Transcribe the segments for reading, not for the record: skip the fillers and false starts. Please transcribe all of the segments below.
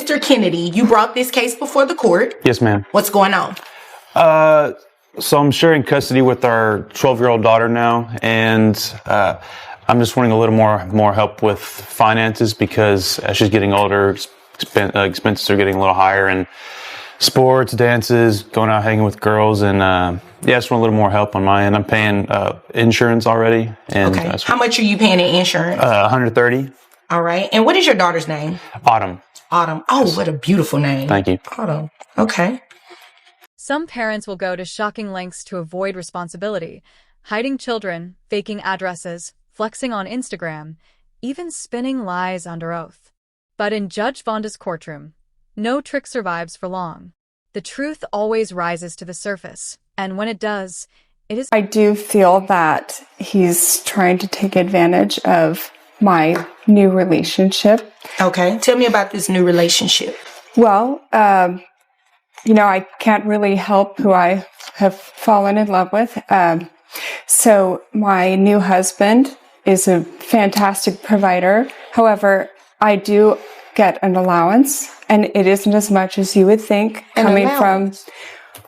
Mr. Kennedy, you brought this case before the court. Yes, ma'am. What's going on? So I'm sharing custody with our 12-year-old daughter now, and I'm just wanting a little more help with finances because as she's getting older, expenses are getting a little higher, and sports, dances, going out hanging with girls, and I just want a little more help on my end. I'm paying insurance already. And, okay. How much are you paying in insurance? $130. All right. And what is your daughter's name? Autumn. Autumn. Oh, yes. What a beautiful name. Thank you. Autumn. Okay. Some parents will go to shocking lengths to avoid responsibility, hiding children, faking addresses, flexing on Instagram, even spinning lies under oath. But in Judge Vonda's courtroom, no trick survives for long. The truth always rises to the surface, and when it does, it is— I do feel that he's trying to take advantage of my new relationship. Okay. Tell me about this new relationship. Well, I can't really help who I have fallen in love with. So my new husband is a fantastic provider. However, I do get an allowance, and it isn't as much as you would think coming from,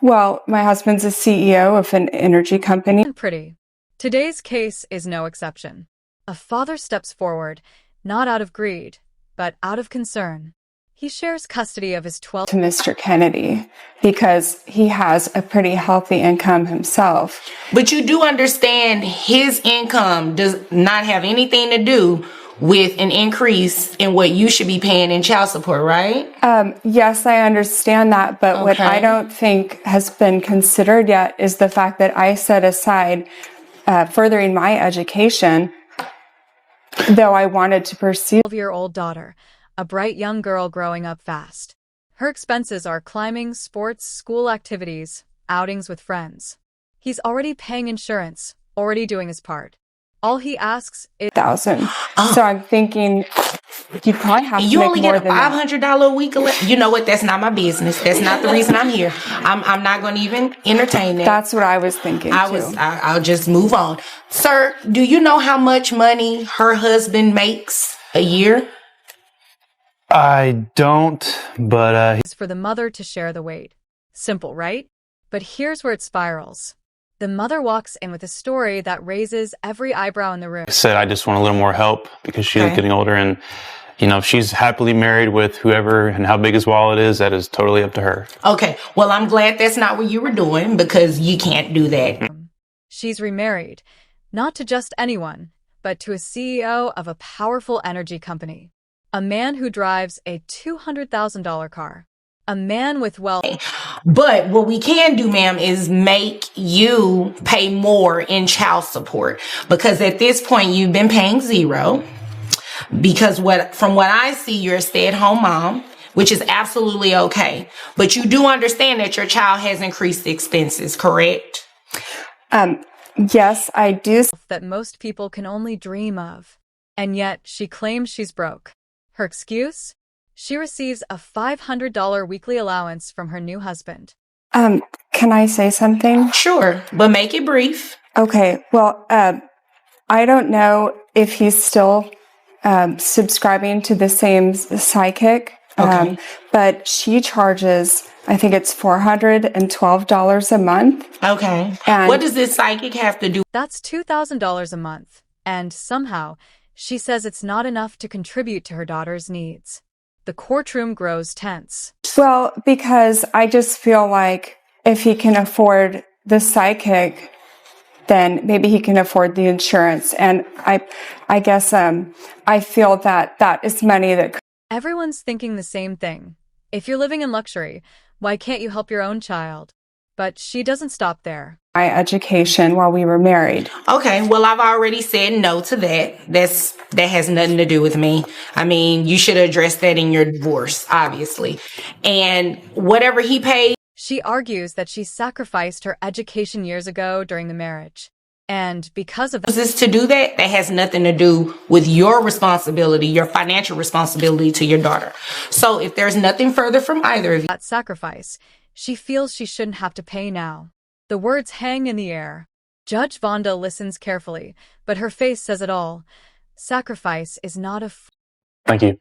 well, my husband's a CEO of an energy company. Pretty. Today's case is no exception. A father steps forward, not out of greed, but out of concern. He shares custody of his 12 to Mr. Kennedy because he has a pretty healthy income himself. But you do understand his income does not have anything to do with an increase in what you should be paying in child support, right? Yes, I understand that, but what I don't think has been considered yet is the fact that I set aside furthering my education, though I wanted to pursue 12-year-old daughter, a bright young girl growing up fast. Her expenses are climbing, sports, school activities, outings with friends. He's already paying insurance, already doing his part. All he asks is $1,000. So I'm thinking you probably have to you make only more get a than $500 a week. You know what? That's not my business. That's not the reason I'm here. I'm not going to even entertain that. That's what I was thinking. I'll just move on. Sir, do you know how much money her husband makes a year? I don't, but it's for the mother to share the weight. Simple, right? But here's where it spirals. The mother walks in with a story that raises every eyebrow in the room. I said I just want a little more help because she's getting older, and if she's happily married with whoever and how big his wallet is, that is totally up to her. Okay, well, I'm glad that's not what you were doing because you can't do that. She's remarried, not to just anyone, but to a CEO of a powerful energy company. A man who drives a $200,000 car. A man with wealth. But what we can do, ma'am, is make you pay more in child support. Because at this point, you've been paying zero. Because from what I see, you're a stay-at-home mom, which is absolutely okay. But you do understand that your child has increased expenses, correct? Yes, I do. That most people can only dream of. And yet, she claims she's broke. Her excuse? She receives a $500 weekly allowance from her new husband. Can I say something? Sure, but make it brief. Okay, well, I don't know if he's still subscribing to the same psychic, but she charges, I think it's $412 a month. Okay. And what does this psychic have to do? That's $2,000 a month, and somehow she says it's not enough to contribute to her daughter's needs. The courtroom grows tense. Well, because I just feel like if he can afford the psychic, then maybe he can afford the insurance. And I guess I feel that is money that... Everyone's thinking the same thing. If you're living in luxury, why can't you help your own child? But she doesn't stop there. My education while we were married. Okay, well, I've already said no to that. That has nothing to do with me. I mean, you should address that in your divorce, obviously. And whatever he paid. She argues that she sacrificed her education years ago during the marriage. And because of that, to do that has nothing to do with your responsibility, your financial responsibility to your daughter. So if there's nothing further from either of you. That sacrifice, she feels she shouldn't have to pay now. The words hang in the air. Judge Vonda listens carefully, but her face says it all. Sacrifice is not a... Thank you.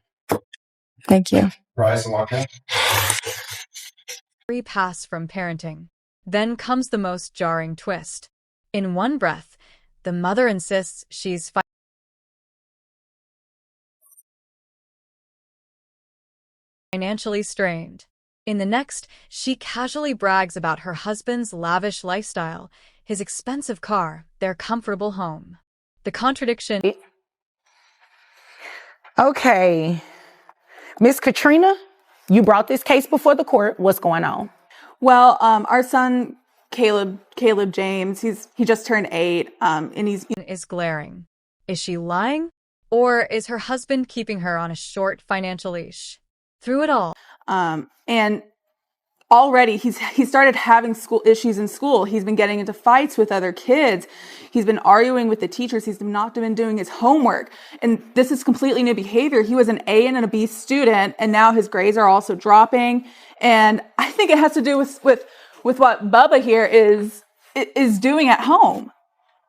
Thank you. Free pass from parenting. Then comes the most jarring twist. In one breath, the mother insists she's financially strained. In the next, she casually brags about her husband's lavish lifestyle, his expensive car, their comfortable home. The contradiction. Okay. Miss Katrina, you brought this case before the court. What's going on? Well, our son, Caleb James, he just turned 8, and he's Is glaring. Is she lying? Or is her husband keeping her on a short financial leash? Through it all, and already he started having school issues in school. He's been getting into fights with other kids. He's been arguing with the teachers. He's not been doing his homework. And this is completely new behavior. He was an A and a B student, and now his grades are also dropping. And I think it has to do with what Bubba here is doing at home.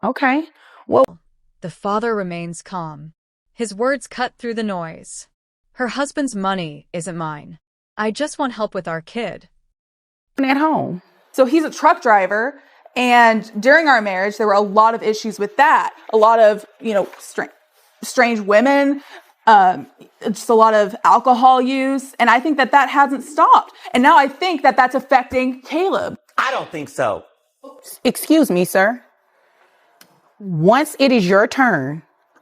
Okay. Well, the father remains calm. His words cut through the noise. Her husband's money isn't mine. I just want help with our kid. at home. So he's a truck driver, and during our marriage, there were a lot of issues with that. A lot of, strange women, just a lot of alcohol use. And I think that hasn't stopped. And now I think that that's affecting Caleb. I don't think so. Excuse me, sir. Once it is your turn,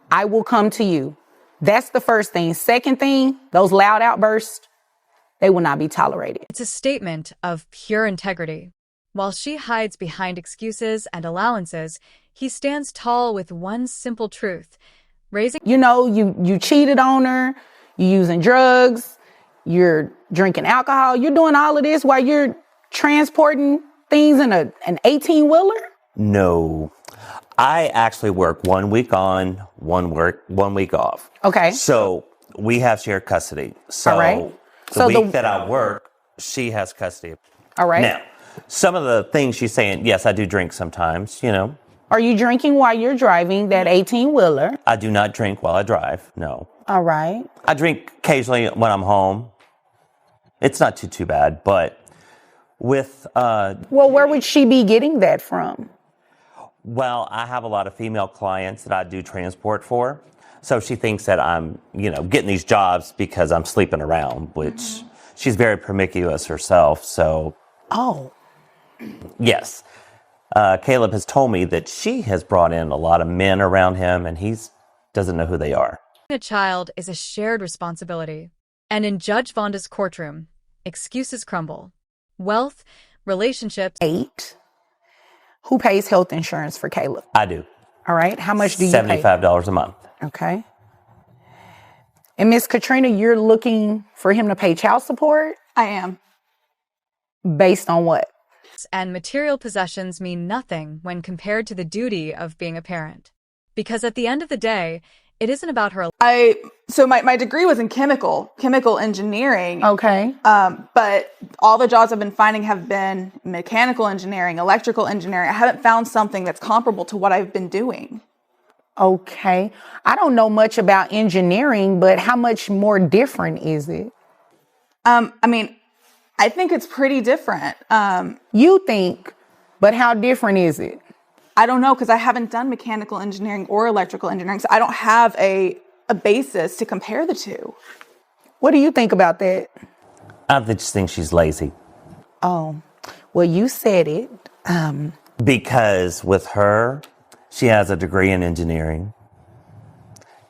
I will come to you. That's the first thing. Second thing, those loud outbursts, they will not be tolerated. It's a statement of pure integrity. While she hides behind excuses and allowances, he stands tall with one simple truth. You cheated on her, you're using drugs, you're drinking alcohol, you're doing all of this while you're transporting things in an 18-wheeler? No. I actually work 1 week on, 1 week off. Okay. So we have shared custody. So all right. the week that I work, she has custody. All right. Now, some of the things she's saying, yes, I do drink sometimes, Are you drinking while you're driving that 18-wheeler? I do not drink while I drive, no. All right. I drink occasionally when I'm home. It's not too bad, but with... Well, where would she be getting that from? Well, I have a lot of female clients that I do transport for. So she thinks that I'm, getting these jobs because I'm sleeping around, which she's very promiscuous herself. So, Oh. yes. Caleb has told me that she has brought in a lot of men around him and he doesn't know who they are. A child is a shared responsibility. And in Judge Vonda's courtroom, excuses crumble. Wealth, relationships... 8. Who pays health insurance for Caleb? I do. All right. How much do you pay? $75 a month. Okay. And Miss Katrina, you're looking for him to pay child support? I am. Based on what? And material possessions mean nothing when compared to the duty of being a parent. Because at the end of the day, it isn't about her... So my degree was in chemical engineering. Okay. But all the jobs I've been finding have been mechanical engineering, electrical engineering. I haven't found something that's comparable to what I've been doing. Okay. I don't know much about engineering, but how much more different is it? I think it's pretty different. You think, but how different is it? I don't know, because I haven't done mechanical engineering or electrical engineering, so I don't have a basis to compare the two. What do you think about that? I just think she's lazy. Oh, well, you said it. Because with her, she has a degree in engineering.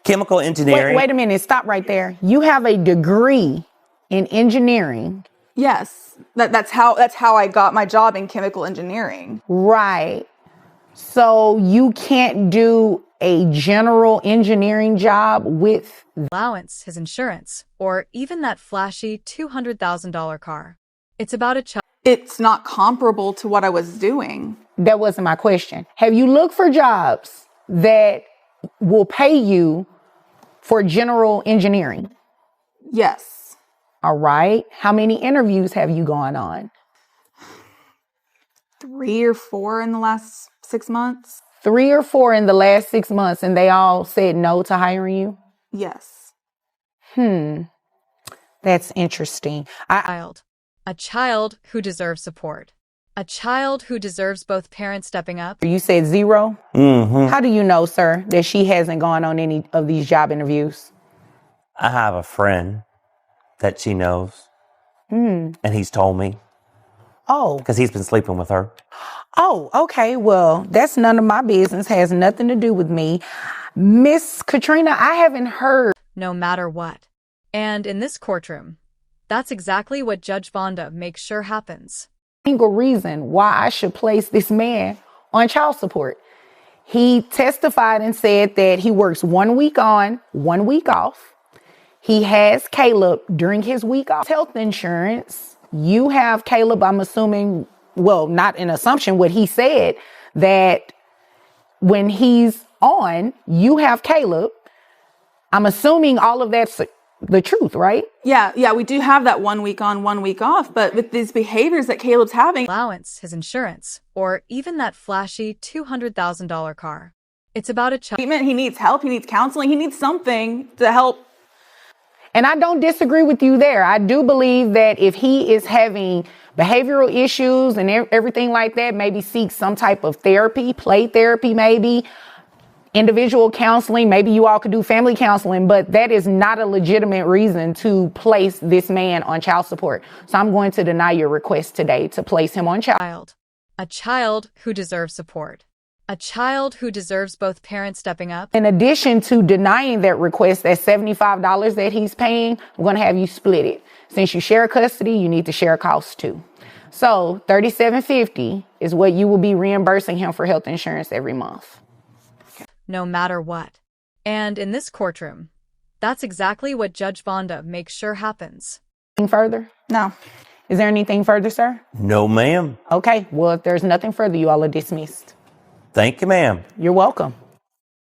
Chemical engineering. Wait a minute. Stop right there. You have a degree in engineering. Yes, that's how I got my job in chemical engineering. Right. So you can't do a general engineering job with allowance, his insurance, or even that flashy $200,000 car. It's about a child. It's not comparable to what I was doing. That wasn't my question. Have you looked for jobs that will pay you for general engineering? Yes. All right. How many interviews have you gone on? 3 or 4 in the last 6 months. 3 or 4 in the last 6 months, and they all said no to hiring you? Yes. That's interesting. A child who deserves support. A child who deserves both parents stepping up. You said 0? Mm-hmm. How do you know, sir, that she hasn't gone on any of these job interviews? I have a friend that she knows, and he's told me. Oh. Because he's been sleeping with her. Oh, okay. Well, that's none of my business. Has nothing to do with me. Miss Katrina, I haven't heard. No matter what. And in this courtroom, that's exactly what Judge Vonda makes sure happens. Single reason why I should place this man on child support. He testified and said that he works 1 week on, 1 week off. He has Caleb during his week off. Health insurance. You have Caleb, I'm assuming, well, not an assumption, what he said, that when he's on, you have Caleb. I'm assuming all of that's the truth, right? Yeah, we do have that 1 week on, 1 week off, but with these behaviors that Caleb's having, Allowance, his insurance, or even that flashy $200,000 car. It's about a child. treatment, he needs help, he needs counseling, he needs something to help. And I don't disagree with you there. I do believe that if he is having behavioral issues and everything like that, maybe seek some type of therapy, play therapy, maybe individual counseling. Maybe you all could do family counseling, but that is not a legitimate reason to place this man on child support. So I'm going to deny your request today to place him on child. A child who deserves support. A child who deserves both parents stepping up. In addition to denying that request, that $75 that he's paying, I'm going to have you split it. Since you share custody, you need to share costs too. So $37.50 is what you will be reimbursing him for health insurance every month. No matter what. And in this courtroom, that's exactly what Judge Vonda makes sure happens. Anything further? No. Is there anything further, sir? No, ma'am. Okay. Well, if there's nothing further, you all are dismissed. Thank you, ma'am. You're welcome.